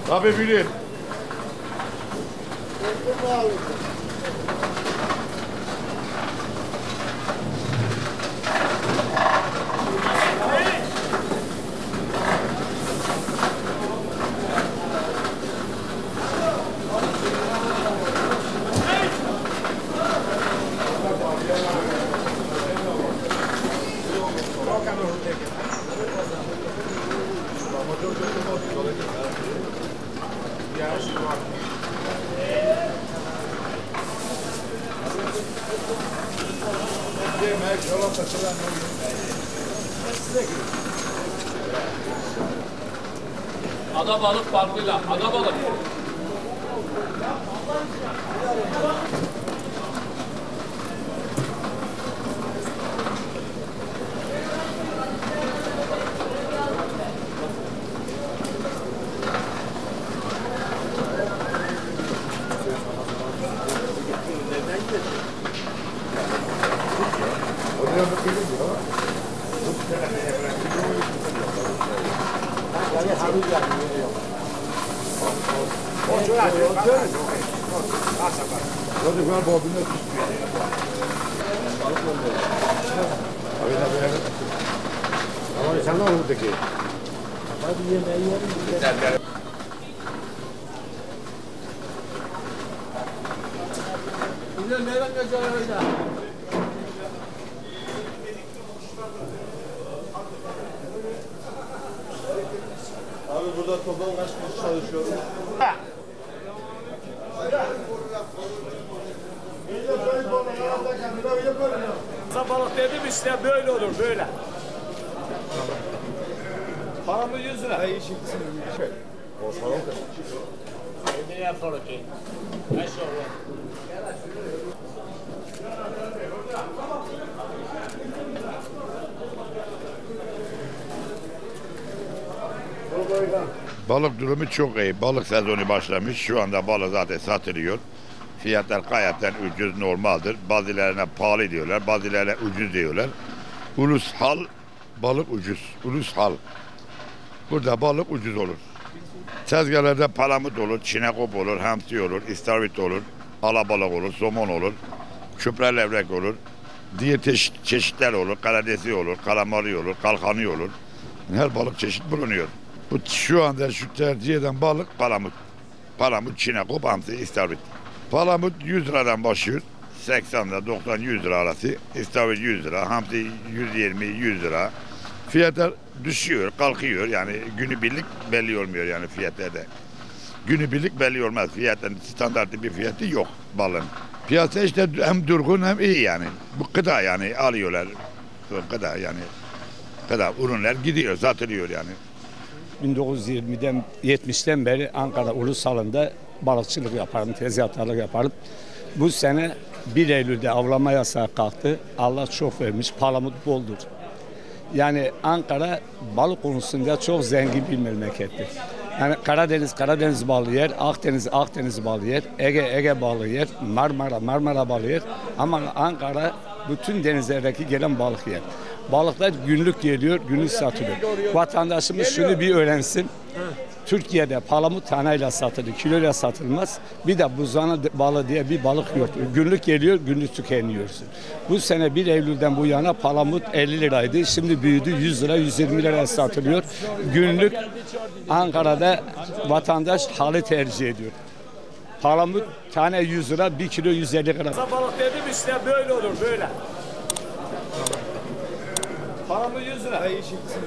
Tabii bilir. Ada balık farkıyla, ada balık. Çocuklar bobine tutuyor. Ama insanlar buradaki. Hadi yemeği yiyelim. Bunlar nereden geçiyorlar öyle? Abi burada toplam kaç kişi çalışıyoruz? Balık dedim işte böyle olur böyle. Paramız 100 lira. Hayır şimdisini bir şey. O salon da. Ne yapalım ki? Ne şov? Balık durumu çok iyi. Balık sezonu başlamış. Şu anda balık zaten satılıyor. Fiyatlar gayet ucuz, normaldir. Bazılarına pahalı diyorlar, bazılarına ucuz diyorlar. Ulusal balık ucuz. Ulusal. Burada balık ucuz olur. Tezgahlarda palamut olur, çinekop olur, hamsi olur, istavrit olur, alabalık olur, somon olur, küpre levrek olur. Diğer çeşitler olur, karidesi olur, kalamari olur, kalkanı olur. Her balık çeşit bulunuyor. Bu şu anda şu tercih eden balık palamut. Palamut, çinekop, hamsi, istavrit. Palamut 100 liradan başlıyor. 80'de 90-100 lira arası. İstavrit 100 lira, hamsi 120-100 lira. Fiyatlar düşüyor, kalkıyor. Yani günübirlik belli olmuyor yani fiyatlarda. Günübirlik belli olmaz. Fiyatın standartlı bir fiyatı yok balın. Piyasa işte hem durgun hem iyi yani. Bu gıda yani alıyorlar. Gıda yani. Gıda ürünler gidiyor, satılıyor yani. 1920'den 70'ten beri Ankara Ulusal'ında balıkçılık yaparım, tezgahtarlık yaparım. Bu sene 1 Eylül'de avlama yasağı kalktı. Allah çok vermiş, palamut boldur. Yani Ankara balık konusunda çok zengin bir memlekettir. Yani Karadeniz balığı yer, Akdeniz balığı yer, Ege balığı yer, Marmara balığı yer. Ama Ankara bütün denizlerdeki gelen balık yer. Balıklar günlük geliyor, günlük satılıyor. Vatandaşımız şunu bir öğrensin. Türkiye'de palamut tanayla satılır, kiloyla satılmaz. Bir de buzlama balığı diye bir balık yok. Günlük geliyor, günlük tükeniyorsun. Bu sene 1 Eylül'den bu yana palamut 50 liraydı. Şimdi büyüdü 100 lira, 120 liraya satılıyor. Günlük Ankara'da vatandaş halı tercih ediyor. Palamut tane 100 lira, 1 kilo 150 lira. Balık dedim işte böyle olur böyle. Paramız 100 lira. Hayır şimdisini.